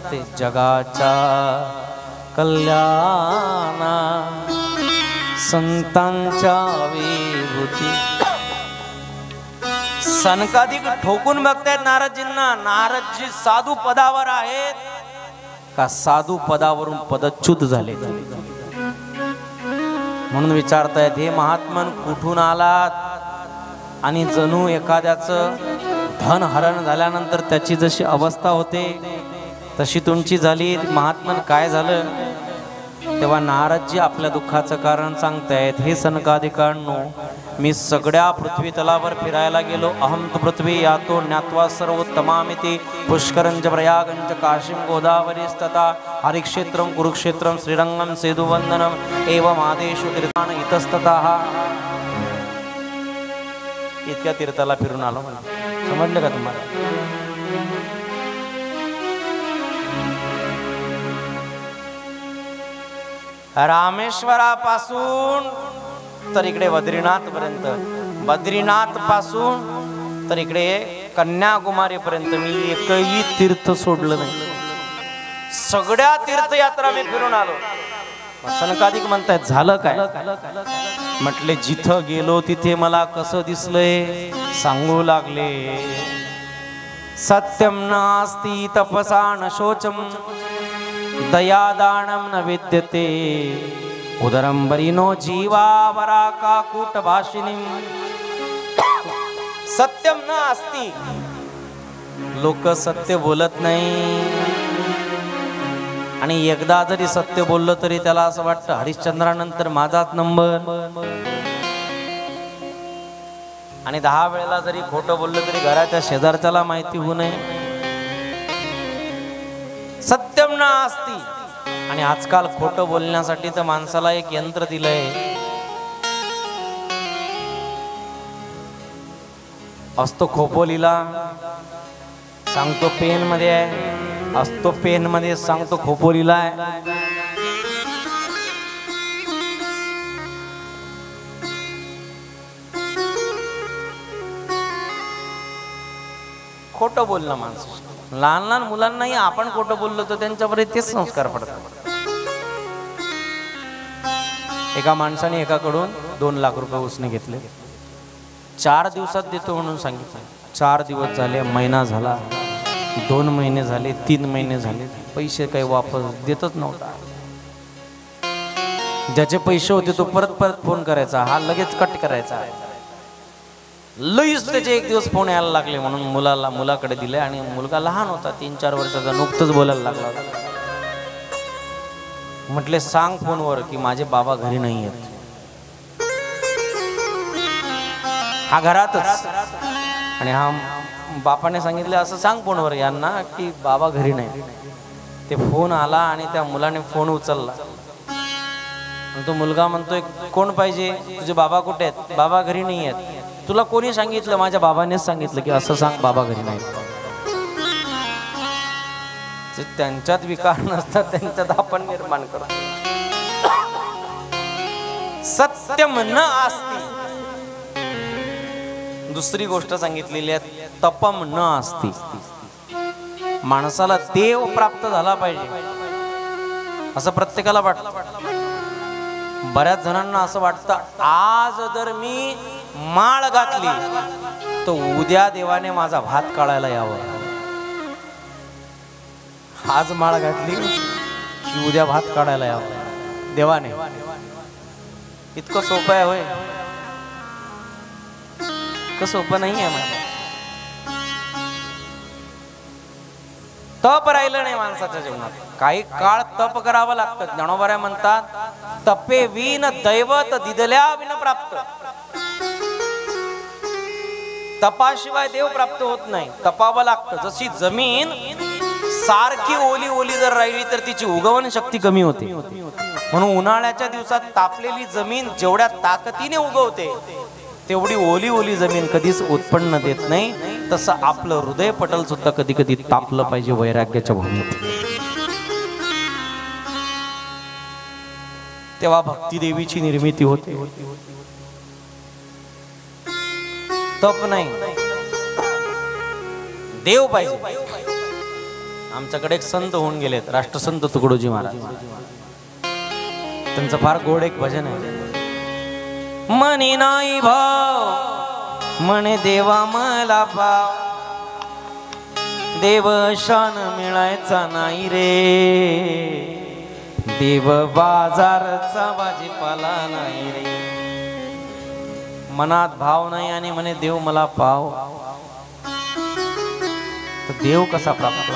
नसते जगाच्या कल्याणा संतांच्या विभूती। सनकादिक ठोकून बघतायत नारदजींना, नारदजी साधू पदावर आहेत का साधू पदावरून पदच्युत झाले म्हणून विचारतायत, हे महात्मन कुठून आलात? आणि जणू एखाद्याचं धन हरण झाल्यानंतर त्याची जशी अवस्था होते तशी तुमची झाली। महात्मन काय झालं? तेव्हा नारदजी आपल्या दुःखाचं कारण सांगतायत, हे सनकादिकांनो, मी सगळ्या पृथ्वी तलावर फिरायला गेलो। अहम तु पृथ्वी यातो ज्ञात्वा सर्वोत्तमामिति पुष्करंच प्रयागंच काशीं गोदावरीस्तथा हरिक्षेत्रं कुरुक्षेत्रं श्रीरंगं सेतुवंदनम एवं आदेशु तीर्थान इतस्ततः। इतक्या तीर्थाला फिरून आलो म्हणा। समजलं का तुम्हाला? रामेश्वरापासून तर इकडे बद्रीनाथ पर्यंत, बद्रीनाथ पासून तर इकडे कन्याकुमारी पर्यंत मी एकही तीर्थ सोडलं नाही। सगळ्या तीर्थयात्रा मी फिरून आलो। सनकादिक म्हणतायत, झालं काय? म्हटले, जिथं गेलो तिथे मला कसं दिसलंय सांगू लागले। सत्यम नास्ति तपसा न शोचम दयादानम न विद्यते उदरंबरिनो जीवा वराका कूटभाषिनी। सत्यम न अस्ति, लोक सत्य बोलत नाही आणि एकदा जरी सत्य बोललं तरी त्याला असं वाटतं हरिश्चंद्रानंतर माझाच नंबर। आणि 10 वेळेला जरी खोटं बोललं तरी घराच्या शेजारच्याला माहिती होऊ नये। सत्यम न अस्ति। आणि आजकाल खोटं बोलण्यासाठी तर माणसाला एक यंत्र दिलंय, असतो खोपोलीला, सांगतो पेन मध्ये आहे, असतो पेन मध्ये सांगतो खोपोलीला आहे। खोटं बोलणं माणसं, लहान लहान मुलांनाही आपण खोटं बोललो तर त्यांच्यावर तेच संस्कार पडतात। एका माणसाने एकाकडून 2 लाख रुपये उसने घेतले, 4 दिवसात देतो म्हणून सांगितलं। 4 दिवस झाले, महिना झाला, 2 महिने झाले, 3 महिने झाले, पैसे काही वापस देतच नव्हता। ज्याचे पैसे होते तो परत परत फोन करायचा, हा लगेच कट करायचा। लईच त्याचे एक दिवस फोन यायला लागले म्हणून मुलाकडे दिले आणि मुलगा लहान होता, 3-4 वर्षाचा, नुकतंच बोलायला लागला होता। म्हटले, सांग फोनवर की माझे बाबा घरी नाही आहेत। हा घरातच, आणि हा बापाने सांगितले असं सांग फोनवर यांना की बाबा घरी नाही। ते फोन आला आणि त्या मुलाने फोन उचलला, तो मुलगा म्हणतोय, कोण पाहिजे? तुझे बाबा कुठे आहेत? बाबा घरी नाही आहेत। तुला कोणी सांगितलं? माझ्या बाबानेच सांगितलं की असं सांग बाबा घरी नाही। त्यांच्यात विकार नसतात, त्यांच्यात आपण निर्माण करतो। सत्यम न अस्ति। दुसरी गोष्ट सांगितलेली आहे, तपम न अस्ति। माणसाला देव प्राप्त झाला पाहिजे असं प्रत्येकाला वाटतं। बऱ्याच जणांना असं वाटतं, आज जर मी माळ घातली तर उद्या देवाने माझा भात काढायला यावं। आज माळ घातली की उद्या भात काढायला यावं देवाने। इतकं सोपं आहे होय? इतकं सोपं नाही आहे माझं। तप राहिलं नाही माणसाच्या जीवनात, काही काळ तप करावं लागतं। ज्ञानोबा म्हणतात, तपे विन दैवत दिदल्या विन प्राप्त। तपाशिवाय देव प्राप्त होत नाही, तपावं लागतं। जशी जमीन सारखी ओली ओली जर राहिली तर तिची उगवण शक्ती कमी होते, म्हणून उन्हाळ्याच्या दिवसात तापलेली जमीन जेवढ्या ताकदीने उगवते तेवढी ओली ओली जमीन कधीच उत्पन्न देत नाही। तसं आपलं हृदय पटल सुद्धा कधी कधी तापलं पाहिजे वैराग्याच्या भूमीत, तेव्हा भक्ती देवीची निर्मिती होते। तप नाही, देव पाहिजे। आमच्याकडे एक संत होऊन गेलेत, राष्ट्रसंत तुकडोजी महाराज. त्यांचं फार गोड एक भजन आहे. मनी नाही भाव म्हणे देवा मला भाव, देव शान मिळायचा नाही रे, देव बाजारचा भाजीपाला नाही रे. मनात भाव नाही आणि म्हणे देव मला पाव, तर देव कसा प्राप्त?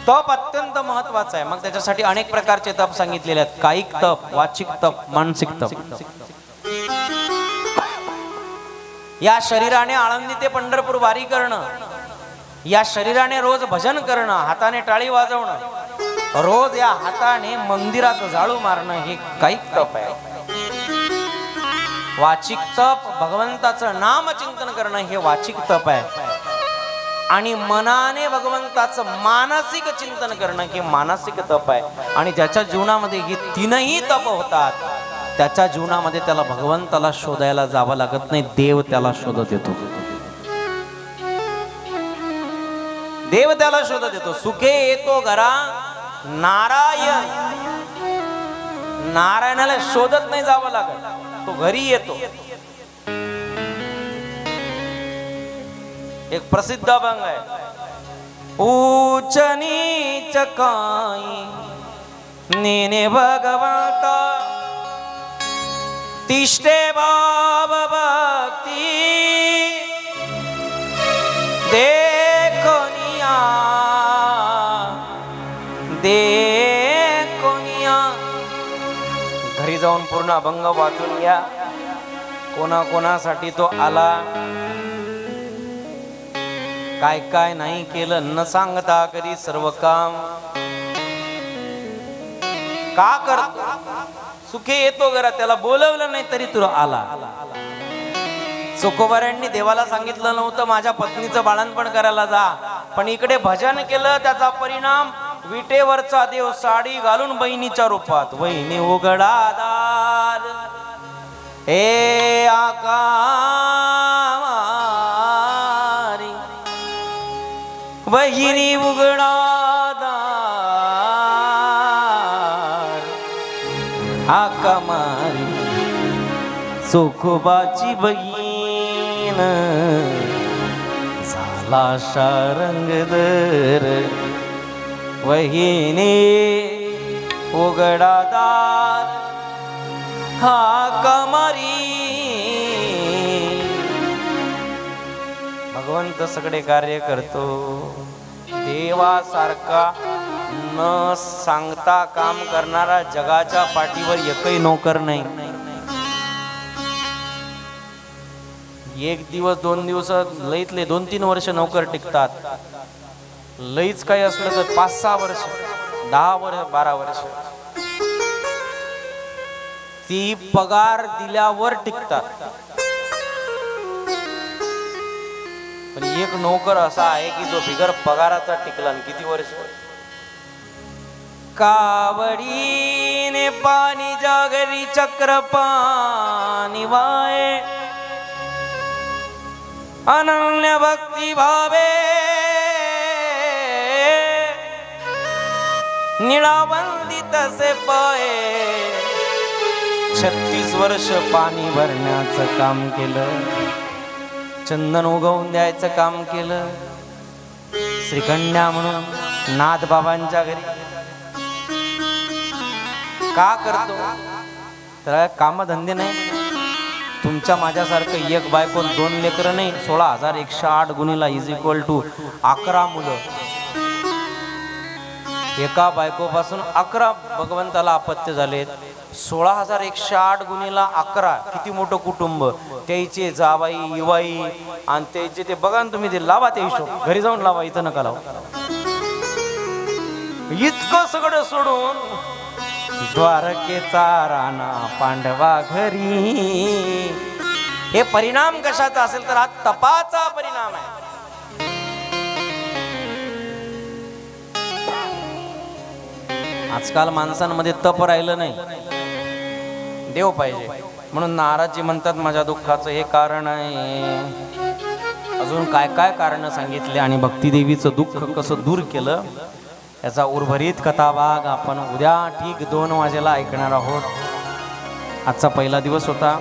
तप अत्यंत महत्वाचा आहे. मग त्याच्यासाठी अनेक प्रकारचे तप सांगितलेले आहेत. कायिक तप, वाचिक तप, मानसिक तप. या शरीराने आळंदी ते पंढरपूर वारी करणं, या शरीराने रोज भजन करणं, हाताने टाळी वाजवणं, रोज या हाताने मंदिरात झाडू मारणं, हे कायिक तप आहे. वाचिक तप, भगवंताचं नाम चिंतन करणं, हे वाचिक तप आहे. आणि मनाने भगवंताचं मानसिक चिंतन करणं, हे मानसिक तप आहे. आणि ज्याच्या जीवनामध्ये हे तीनही तप होतात, त्याच्या जीवनामध्ये त्याला भगवंताला शोधायला जावं लागत नाही, देव त्याला शोधत येतो. देव त्याला शोधत येतो. सुखे येतो घरा नारायण, नारायणाला शोधत नाही जावं लागत, तो घरी येतो. एक प्रसिद्ध अभंग आहे. ऊच नीच काई नेने भगवंता, तिष्ठे भाव भक्ती देखोनिया, देखोनिया. घरी जाऊन पूर्ण अभंग वाचून घ्या. कोणाकोणासाठी तो आला, काय काय नाही केलं, न सांगता करी सर्व काम का करतो. सुखे येतो घरात, त्याला बोलवलं नाही तरी तुला आला. चोखोबाऱ्यांनी देवाला सांगितलं नव्हतं माझ्या पत्नीचं बाळंतपण करायला जा, पण इकडे भजन केलं, त्याचा परिणाम विटेवरचा देव साडी घालून बहिणीच्या रूपात. वहिनी उघडादार हे आका, वहिनी उघडादार आका मारी, चोखोबाची बहीण झाला शारंगधर. वहिनी उघडादार आका मारी. भगवंत सगळे कार्य करतो. देवासारखा न सांगता काम करणारा जगाच्या पाठीवर एकही नोकर नाही. एक दिवस, 2 दिवस, लईतले 2-3 वर्ष नोकर टिकतात. लईच काही असलं तर 5-6 वर्ष, 10 वर्ष, 12 वर्ष ती पगार दिल्यावर टिकतात. पण एक नोकर असा आहे की जो बिगर पगाराचा टिकला. किती वर्ष? कावडीने पाणी जागरी चक्र पाणी वाये, अनन्य भक्ती भावे निळावंदित से पाये. 36 वर्ष पाणी भरण्याचं काम केलं, चंदन उगवून द्यायचं काम केलं. श्रीकन्या म्हणून नाथ बाबांच्या घरी का करतो? तर कामधंदे नाही. तुमच्या माझ्यासारखं एक बायको 2 लेकरं नाही, 16,108 गुणिला = 11 मुलं. एका बायकोपासून 11 भगवंताला अपत्य झालेत. 16,108 गुणिला 11 किती मोठं कुटुंब. त्याचे जावाई, युवाई आणि त्याचे ते बघा ना तुम्ही, ते लावा ते हिशोब, घरी जाऊन लावा, इथं नका लावा. इतकं सगळं सोडून द्वारकेचा राणा पांडवा घरी. हे परिणाम कशाचा असेल तर हा तपाचा परिणाम आहे. आजकाल माणसांमध्ये तप राहिलं नाही, देव पाहिजे. म्हणून नाराजी म्हणतात माझ्या दुःखाचं हे कारण आहे. अजून काय काय कारण सांगितले आणि भक्तिदेवीचं दुःख कसं दूर केलं याचा उर्वरित कथाभाग आपण उद्या ठीक 2 वाजेला ऐकणार आहोत. आजचा पहिला दिवस होता.